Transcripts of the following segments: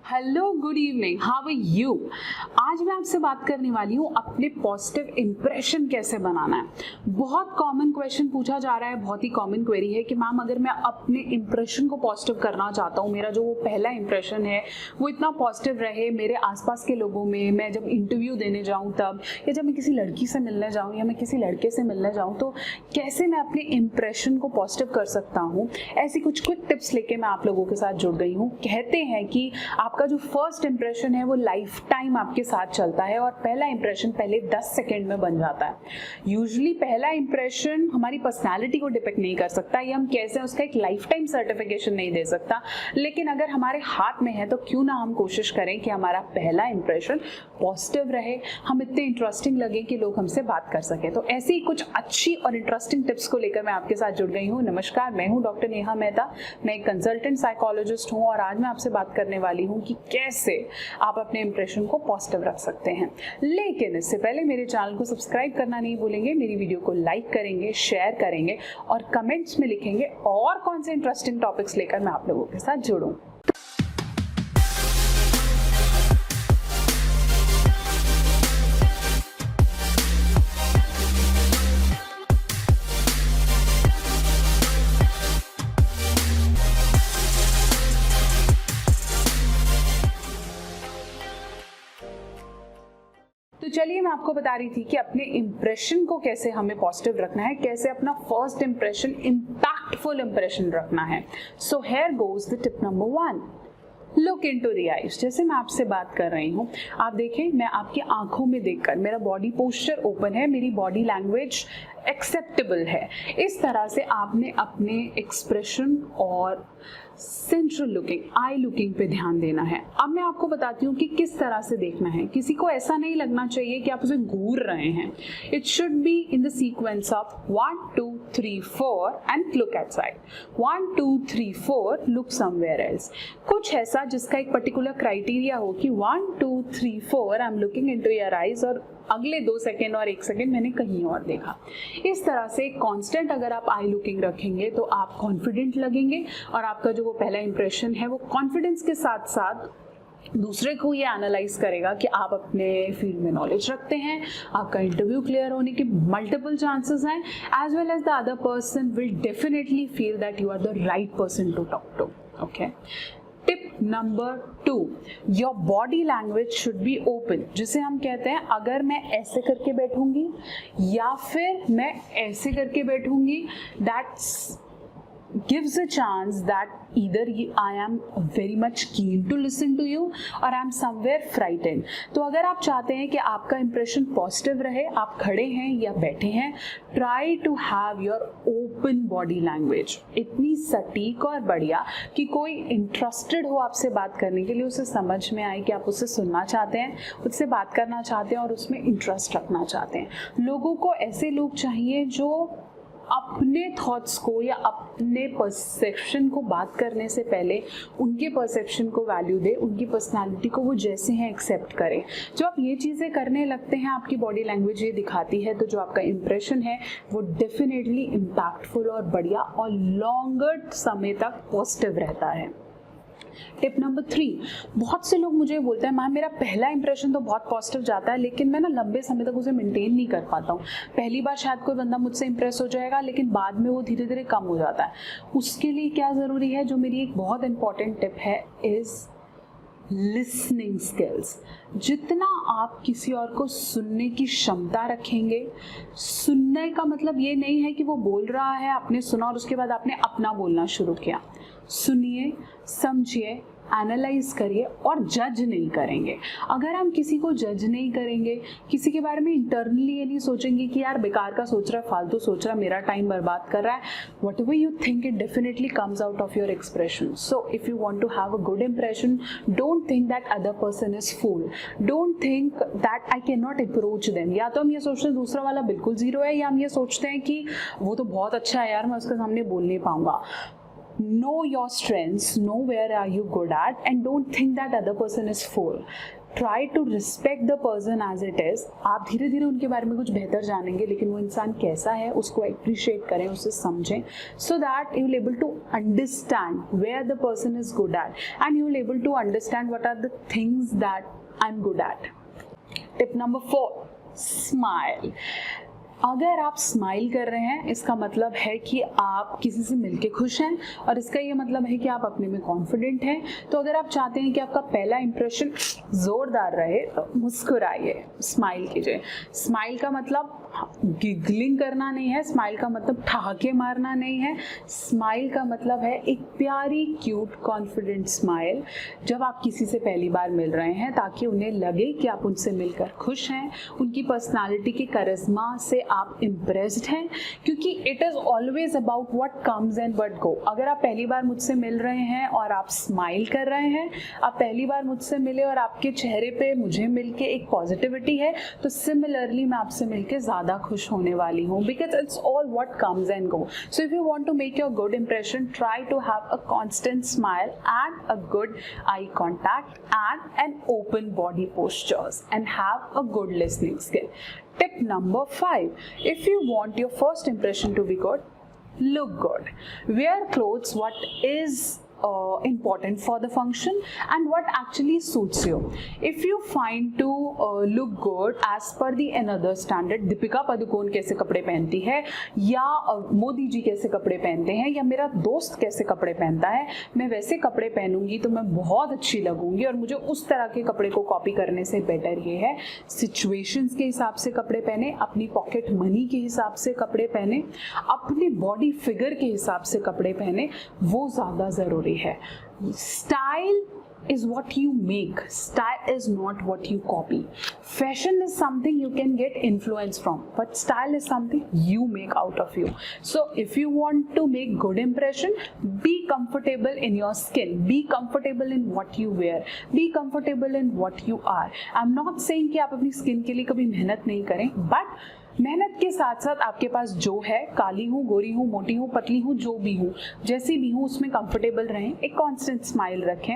Hello, good evening, how are you. आज मैं आपसे बात करने वाली हूँ अपने पॉजिटिव इंप्रेशन कैसे बनाना है। बहुत कॉमन क्वेश्चन पूछा जा रहा है, बहुत ही कॉमन क्वेरी है कि मैम अगर मैं अपने इंप्रेशन को पॉजिटिव करना चाहता हूँ, मेरा जो वो पहला इंप्रेशन है वो इतना पॉजिटिव रहे मेरे आसपास के लोगों में, मैं जब इंटरव्यू देने जाऊँ तब, या जब मैं किसी लड़की से मिलने जाऊँ या मैं किसी लड़के से मिलने जाऊँ, तो कैसे मैं अपने इंप्रेशन को पॉजिटिव कर सकता हूँ। ऐसी कुछ क्विक टिप्स लेके मैं आप लोगों के साथ जुड़ गई हूँ। कहते हैं कि आपका जो फर्स्ट इंप्रेशन है वो लाइफ टाइम आपके साथ चलता है और पहला इंप्रेशन पहले 10 सेकेंड में बन जाता है। यूजुअली पहला इंप्रेशन हमारी पर्सनालिटी को डिपेक्ट नहीं कर सकता, या हम कैसे उसका एक लाइफ टाइम सर्टिफिकेशन नहीं दे सकता, लेकिन अगर हमारे हाथ में है तो क्यों ना हम कोशिश करें कि हमारा पहला इंप्रेशन पॉजिटिव रहे, हम इतने इंटरेस्टिंग लगे कि लोग हमसे बात कर सके। तो ऐसी ही कुछ अच्छी और इंटरेस्टिंग टिप्स को लेकर मैं आपके साथ जुड़ गई हूँ। नमस्कार, मैं हूँ डॉक्टर नेहा मेहता, मैं एक कंसल्टेंट साइकोलॉजिस्ट हूँ और आज मैं आपसे बात करने वाली हूँ कि कैसे आप अपने इंप्रेशन को पॉजिटिव रख सकते हैं। लेकिन इससे पहले मेरे चैनल को सब्सक्राइब करना नहीं भूलेंगे, मेरी वीडियो को लाइक करेंगे, शेयर करेंगे और कमेंट्स में लिखेंगे और कौन से इंटरेस्टिंग टॉपिक्स लेकर मैं आप लोगों के साथ जुड़ूं। तो चलिए, मैं आपको बता रही थी कि अपने इंप्रेशन को कैसे हमें पॉजिटिव रखना है, कैसे अपना फर्स्ट इंप्रेशन इंपैक्टफुल इंप्रेशन रखना है। So here goes the tip number 1, look into the eyes. जैसे मैं आपसे बात कर रही हूँ, आप देखें, मैं आपकी आंखों में देखकर, मेरा बॉडी पोस्चर ओपन है, मेरी बॉडी लैंग्वेज एक्सेप्टेबल है, इस तरह से आपने अपने एक्सप्रेशन और सेंट्रल लुकिंग, आई लुकिंग पे ध्यान देना है। अब मैं आपको बताती हूँ कि किस तरह से देखना है। किसी को ऐसा नहीं लगना चाहिए कि आप उसे घूर रहे हैं। It should be in the sequence of 1 2 3 4 and look at side. 1 2 3 4 look somewhere else. कुछ ऐसा जिसका एक पर्टिकुलर क्राइटेरिया हो कि 1 2 3 4 I am looking into your eyes और अगले 2 सेकेंड और 1 सेकेंड मैंने कहीं और देखा। इस तरह से कांस्टेंट अगर आप आई लुकिंग रखेंगे तो आप कॉन्फिडेंट लगेंगे और आपका जो वो पहला इंप्रेशन है वो कॉन्फिडेंस के साथ साथ दूसरे को ये एनालाइज करेगा कि आप अपने फील्ड में नॉलेज रखते हैं, आपका इंटरव्यू क्लियर होने के मल्टीपल चांसेस हैं, as well as the other person will definitely feel that you are the right person to talk to. Okay, tip number 2, your body language should be open. जिसे हम कहते हैं, अगर मैं ऐसे करके बैठूंगी या फिर मैं ऐसे करके बैठूंगी, that's gives a chance that either I am very much keen to listen to you or I am somewhere frightened। तो अगर आप चाहते हैं कि आपका इंप्रेशन पॉजिटिव रहे, आप खड़े हैं या बैठे हैं, try to have your open body language, इतनी सटीक और बढ़िया कि कोई इंटरेस्टेड हो आपसे बात करने के लिए, उसे समझ में आए कि आप उससे सुनना चाहते हैं, उससे बात करना चाहते हैं और उसमें इंटरेस्ट रखना चाहते हैं। लोगों को ऐसे लोग चाहिए जो अपने थॉट्स को या अपने परसेप्शन को बात करने से पहले उनके परसेप्शन को वैल्यू दे, उनकी पर्सनालिटी को वो जैसे हैं एक्सेप्ट करें। जो आप ये चीज़ें करने लगते हैं, आपकी बॉडी लैंग्वेज ये दिखाती है, तो जो आपका इंप्रेशन है वो डेफिनेटली इम्पैक्टफुल और बढ़िया और लॉन्गर समय तक पॉजिटिव रहता है। टिप नंबर 3, बहुत से लोग मुझे बोलते हैं मैम मेरा पहला इंप्रेशन तो बहुत पॉजिटिव जाता है, लेकिन मैं ना लंबे समय तक उसे मेंटेन नहीं कर पाता हूँ। पहली बार शायद कोई बंदा मुझसे इंप्रेस हो जाएगा, लेकिन बाद में वो धीरे धीरे कम हो जाता है। उसके लिए क्या ज़रूरी है, जो मेरी एक बहुत इंपॉर्टेंट टिप है, इज़ लिसनिंग स्किल्स। जितना आप किसी और को सुनने की क्षमता रखेंगे, सुनने का मतलब ये नहीं है कि वो बोल रहा है, आपने सुना और उसके बाद आपने अपना बोलना शुरू किया। सुनिए, समझिए, एनालाइज करिए और जज नहीं करेंगे। अगर हम किसी को जज नहीं करेंगे, किसी के बारे में इंटरनली ये नहीं सोचेंगे कि यार बेकार का सोच रहा है, फालतू सोच रहा है, मेरा टाइम बर्बाद कर रहा है, whatever you think it definitely comes out of your expression. So if you want to have a good impression, don't think that other person is fool, don't think that I can not approach them. या तो हम ये सोचते हैं दूसरा वाला बिल्कुल zero है, या हम ये सोचते हैं कि वो तो बहुत अच्छा है यार, मैं उसके सामने बोल नहीं पाऊंगा। Know your strengths, know where are you good at, and don't think that other person is fool. Try to respect the person as it is. आप धीरे धीरे उनके बारे में कुछ बेहतर जानेंगे, लेकिन वो इंसान कैसा है उसको अप्रिशिएट करें, उसे समझें, so that you will able to understand where the person is good at and you will able to understand what are the things that I am good at. Tip number 4, smile. अगर आप smile कर रहे हैं इसका मतलब है कि आप किसी से मिलके खुश हैं, और इसका ये मतलब है कि आप अपने में कॉन्फिडेंट हैं। तो अगर आप चाहते हैं कि आपका पहला इंप्रेशन जोरदार रहे तो मुस्कुराइए, स्माइल कीजिए। स्माइल का मतलब गिगलिंग करना नहीं है, स्माइल का मतलब ठहाके मारना नहीं है। स्माइल का मतलब है एक प्यारी क्यूट कॉन्फिडेंट स्माइल जब आप किसी से पहली बार मिल रहे हैं, ताकि उन्हें लगे कि आप उनसे मिलकर खुश हैं, उनकी पर्सनालिटी के करिश्मा से आप इम्प्रेस्ड हैं, क्योंकि it is always about what comes and what go. अगर आप पहली बार मुझसे मिल रहे हैं और आप स्माइल कर रहे हैं, आप पहली बार मुझसे मिले और आपके चेहरे पे मुझे मिलके एक पॉजिटिविटी है, तो सिमिलरली मैं आपसे मिलके ज़्यादा खुश होने वाली हूँ, because it's all what comes and go. So if you want to make your good impression, try to have a constant smile and a good eye contact and an open body postures and have a good listening skill. Tip number 5, if you want your first impression to be good, look good. Wear clothes what is important for the function and what actually suits you. If you find to look good as per the another standard, Deepika Padukone कैसे कपड़े पहनती है, या मोदी जी कैसे कपड़े पहनते हैं, या मेरा दोस्त कैसे कपड़े पहनता है, मैं वैसे कपड़े पहनूंगी तो मैं बहुत अच्छी लगूंगी, और मुझे उस तरह के कपड़े को कॉपी करने से बेटर ये है सिचुएशंस के हिसाब से कपड़े पहने, अपनी पॉकेट मनी के हिसाब से कपड़े पहने, अपनी बॉडी फिगर के हिसाब से कपड़े पहने, वो ज़्यादा ज़रूरी है। Style is what you make, style is not what you copy. Fashion is something you can get influence from, but style is something you make out of you. So if you want to make good impression, be comfortable in your skin, be comfortable in what you wear, be comfortable in what you are. I'm not saying कि आप अपनी skin के लिए कभी मेहनत नहीं करें, but मेहनत के साथ साथ आपके पास जो है, काली हूँ, गोरी हूँ, मोटी हूँ, पतली हूँ, जो भी हूँ, जैसी भी हूँ, उसमें कंफर्टेबल रहें, एक कांस्टेंट स्माइल रखें,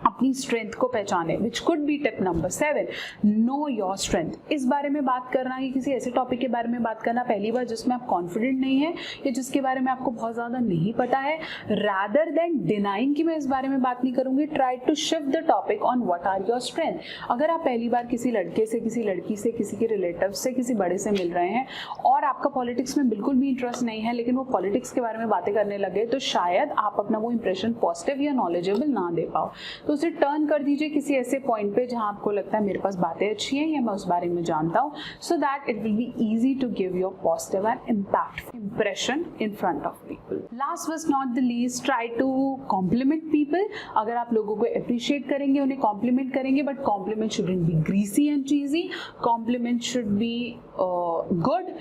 अपनी स्ट्रेंथ को पहचाने, which could be tip number 7, know your strength. इस बारे में बात करना कि किसी ऐसे टॉपिक के बारे में बात करना पहली बार जिसमें आप कॉन्फिडेंट नहीं है या जिसके बारे में आपको बहुत ज़्यादा नहीं पता है, रादर देन डिनाइंग कि मैं इस बारे में बात नहीं करूंगी, try to shift the topic on what are your strength. अगर आप पहली बार किसी लड़के से, किसी लड़की से, किसी के रिलेटिव से, किसी बड़े से मिल रहे हैं और आपका पॉलिटिक्स में बिल्कुल भी इंटरेस्ट नहीं है, लेकिन वो पॉलिटिक्स के बारे में बातें करने लगे, तो शायद आप अपना वो इंप्रेशन पॉजिटिव या नॉलेजेबल ना दे पाओ। तो उसे टर्न कर दीजिए किसी ऐसे पॉइंट पे जहां आपको लगता है मेरे पास बातें अच्छी हैं या मैं उस बारे में जानता हूं, so that it will be easy to give your positive and impactful impression in front of people. Last but not the least, try to compliment people. अगर आप लोगों को अप्रिशिएट करेंगे, उन्हें कॉम्प्लीमेंट करेंगे, but compliment shouldn't be greasy and cheesy, compliment should be good,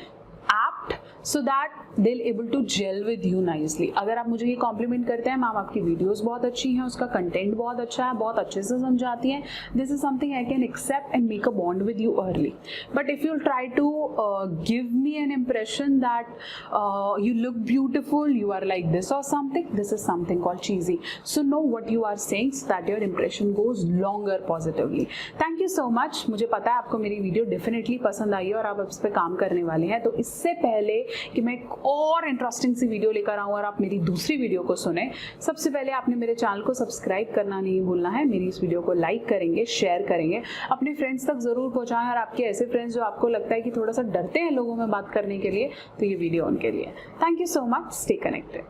apt, so that they'll able to gel with you nicely. अगर आप मुझे ये कॉम्प्लीमेंट करते हैं, मैम आपकी वीडियोस बहुत अच्छी हैं, उसका कंटेंट बहुत अच्छा है, बहुत अच्छे से समझाती हैं, this is something I can accept and make a bond with you early. But if you try to give me an impression that you look beautiful, you are like this or something, this is something called cheesy. So know what you are saying so that your impression goes longer positively. Thank you so much. मुझे पता है आपको मेरी video definitely पसंद आई है और आप इस पर काम करने वाले हैं। तो इससे पहले कि मैं एक और इंटरेस्टिंग सी वीडियो लेकर आऊँ और आप मेरी दूसरी वीडियो को सुने, सबसे पहले आपने मेरे चैनल को सब्सक्राइब करना नहीं भूलना है। मेरी इस वीडियो को लाइक करेंगे, शेयर करेंगे, अपने फ्रेंड्स तक ज़रूर पहुँचाएं, और आपके ऐसे फ्रेंड्स जो आपको लगता है कि थोड़ा सा डरते हैं लोगों में बात करने के लिए, तो ये वीडियो उनके लिए। Thank you so much, stay connected.